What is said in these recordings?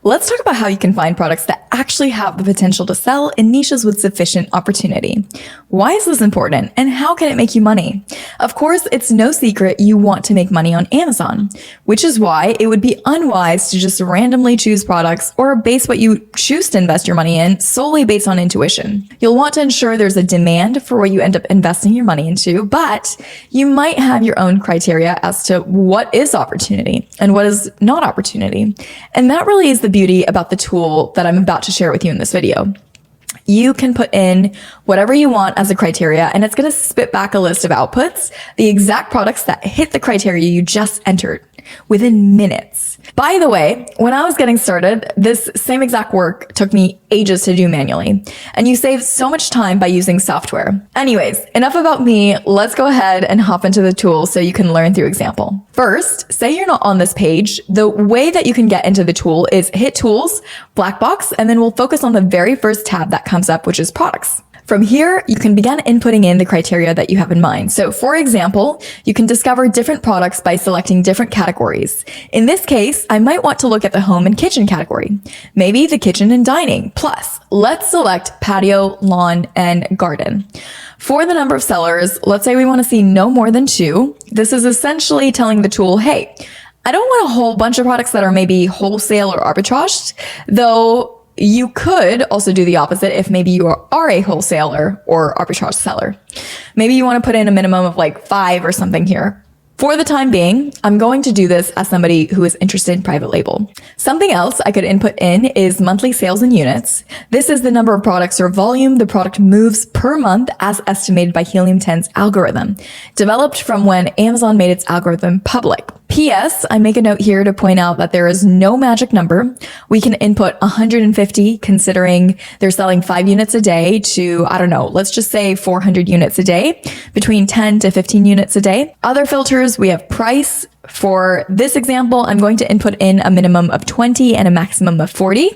let's talk about how you can find products that actually have the potential to sell in niches with sufficient opportunity. Why is this important, and how can it make you money? Of course, it's no secret you want to make money on Amazon, which is why it would be unwise to just randomly choose products or base what you choose to invest your money in solely based on intuition. You'll want to ensure there's a demand for what you end up investing your money into, but you might have your own criteria as to what is opportunity and what is not opportunity. And that really is the beauty about the tool that I'm about to share with you in this video. You can put in whatever you want as a criteria, and it's going to spit back a list of outputs, the exact products that hit the criteria you just entered within minutes. By the way, when I was getting started, this same exact work took me ages to do manually, and you save so much time by using software. Anyways, enough about me. Let's go ahead and hop into the tool so you can learn through example. First, say you're not on this page. The way that you can get into the tool is hit Tools, Black Box, and then we'll focus on the very first tab that comes up, which is Products. From here, you can begin inputting in the criteria that you have in mind. So for example, you can discover different products by selecting different categories. In this case, I might want to look at the home and kitchen category, maybe the kitchen and dining. Plus, let's select patio, lawn, and garden. For the number of sellers, let's say we want to see no more than 2. This is essentially telling the tool, hey, I don't want a whole bunch of products that are maybe wholesale or arbitraged, though you could also do the opposite if maybe you are a wholesaler or arbitrage seller. Maybe you want to put in a minimum of like 5 or something here. For the time being, I'm going to do this as somebody who is interested in private label. Something else I could input in is monthly sales in units. This is the number of products or volume the product moves per month as estimated by Helium 10's algorithm, developed from when Amazon made its algorithm public. P.S. I make a note here to point out that there is no magic number. We can input 150 considering they're selling 5 units a day to, I don't know, let's just say 400 units a day, between 10 to 15 units a day. Other filters, we have price. For this example, I'm going to input in a minimum of 20 and a maximum of 40,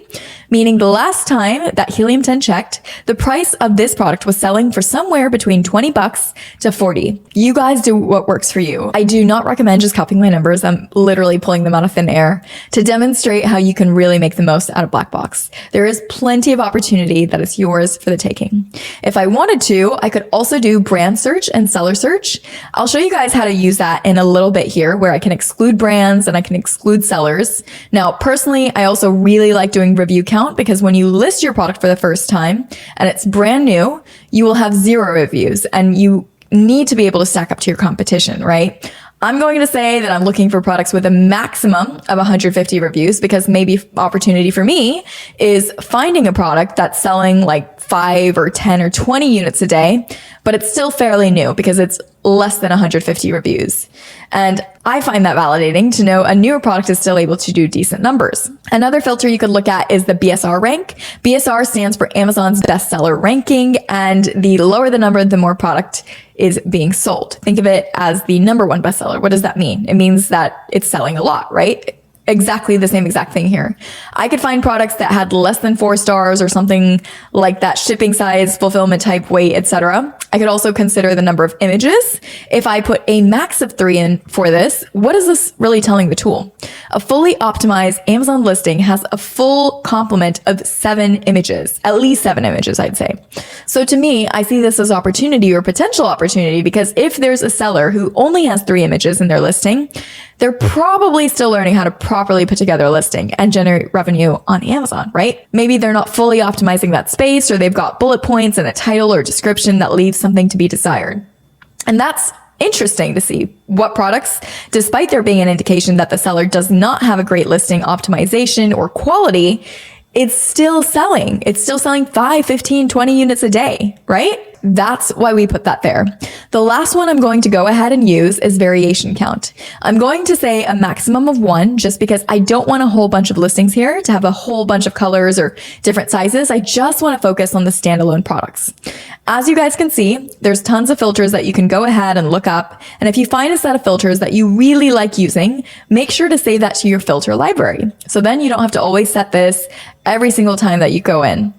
meaning the last time that Helium 10 checked, the price of this product was selling for somewhere between $20 to $40. You guys do what works for you. I do not recommend just copying my numbers. I'm literally pulling them out of thin air to demonstrate how you can really make the most out of Black Box. There is plenty of opportunity that is yours for the taking. If I wanted to, I could also do brand search and seller search. I'll show you guys how to use that in a little bit here, where I can exclude brands and I can exclude sellers. Now, personally, I also really like doing review count because when you list your product for the first time and it's brand new, you will have 0 reviews and you need to be able to stack up to your competition, right? I'm going to say that I'm looking for products with a maximum of 150 reviews because maybe opportunity for me is finding a product that's selling like 5 or 10 or 20 units a day, but it's still fairly new because it's less than 150 reviews. And I find that validating to know a newer product is still able to do decent numbers. Another filter you could look at is the BSR rank. BSR stands for Amazon's bestseller ranking, and the lower the number, the more product is being sold. Think of it as the number 1 bestseller. What does that mean? It means that it's selling a lot, right? Exactly the same exact thing here. I could find products that had less than 4 stars or something like that, shipping size, fulfillment type, weight, etc. I could also consider the number of images. If I put a max of 3 in for this, what is this really telling the tool? A fully optimized Amazon listing has a full complement of 7 images, at least 7 images, I'd say. So to me, I see this as opportunity or potential opportunity because if there's a seller who only has 3 images in their listing, they're probably still learning how to properly put together a listing and generate revenue on Amazon, right? Maybe they're not fully optimizing that space, or they've got bullet points and a title or description that leaves something to be desired. And that's interesting to see what products, despite there being an indication that the seller does not have a great listing optimization or quality, it's still selling. It's still selling 5, 15, 20 units a day, right? That's why we put that there. The last one I'm going to go ahead and use is variation count. I'm going to say a maximum of 1 just because I don't want a whole bunch of listings here to have a whole bunch of colors or different sizes. I just want to focus on the standalone products. As you guys can see, there's tons of filters that you can go ahead and look up. And if you find a set of filters that you really like using, make sure to save that to your filter library. So then you don't have to always set this every single time that you go in.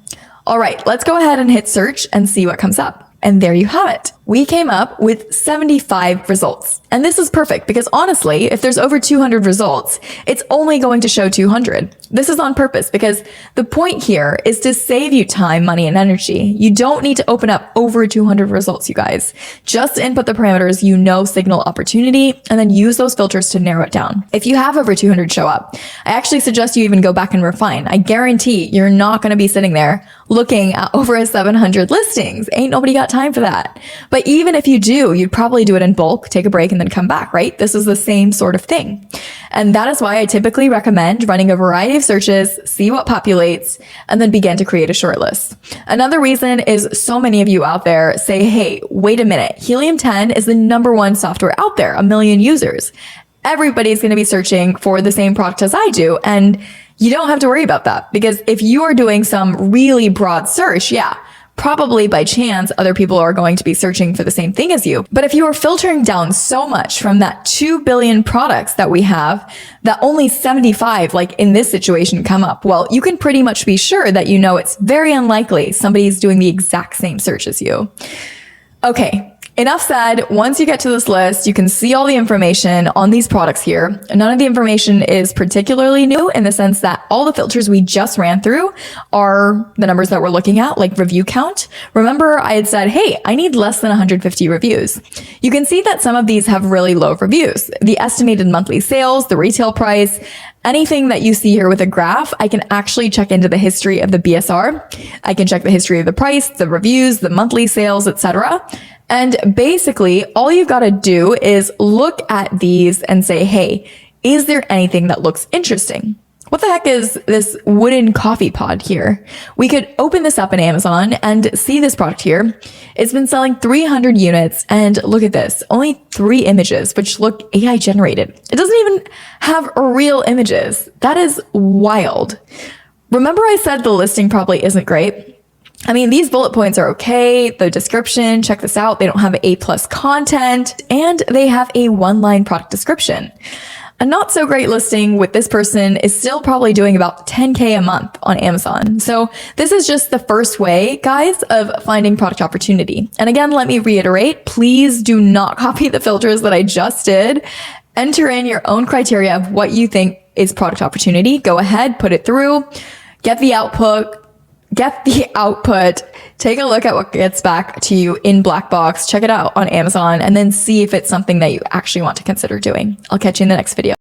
All right, let's go ahead and hit search and see what comes up. And there you have it. We came up with 75 results. And this is perfect because honestly, if there's over 200 results, it's only going to show 200. This is on purpose because the point here is to save you time, money, and energy. You don't need to open up over 200 results, you guys. Just input the parameters you know signal opportunity and then use those filters to narrow it down. If you have over 200 show up, I actually suggest you even go back and refine. I guarantee you're not going to be sitting there looking at over 700 listings. Ain't nobody got time for that. But even if you do, you'd probably do it in bulk, take a break, and then come back, right? This is the same sort of thing. And that is why I typically recommend running a variety of searches, see what populates, and then begin to create a short list. Another reason is so many of you out there say, hey, wait a minute, Helium 10 is the #1 software out there, 1 million users. Everybody's going to be searching for the same product as I do. And you don't have to worry about that because if you are doing some really broad search, yeah, probably by chance, other people are going to be searching for the same thing as you. But if you are filtering down so much from that 2 billion products that we have, that only 75, like in this situation, come up, well, you can pretty much be sure that you know it's very unlikely somebody's doing the exact same search as you. Okay. Enough said. Once you get to this list, you can see all the information on these products here. None of the information is particularly new in the sense that all the filters we just ran through are the numbers that we're looking at, like review count. Remember, I had said, hey, I need less than 150 reviews. You can see that some of these have really low reviews. The estimated monthly sales, the retail price, anything that you see here with a graph, I can actually check into the history of the BSR. I can check the history of the price, the reviews, the monthly sales, etc. And basically, all you've got to do is look at these and say, hey, is there anything that looks interesting? What the heck is this wooden coffee pod here? We could open this up in Amazon and see this product here. It's been selling 300 units and look at this, only 3 images, which look AI generated. It doesn't even have real images. That is wild. Remember I said the listing probably isn't great? I mean, these bullet points are okay. The description, check this out. They don't have A+ content and they have a 1-line product description. A not so great listing with this person is still probably doing about 10K a month on Amazon. So this is just the first way, guys, of finding product opportunity. And again, let me reiterate, please do not copy the filters that I just did. Enter in your own criteria of what you think is product opportunity. Go ahead, put it through, get the output, take a look at what gets back to you in black box, check it out on Amazon, and then see if it's something that you actually want to consider doing. I'll catch you in the next video.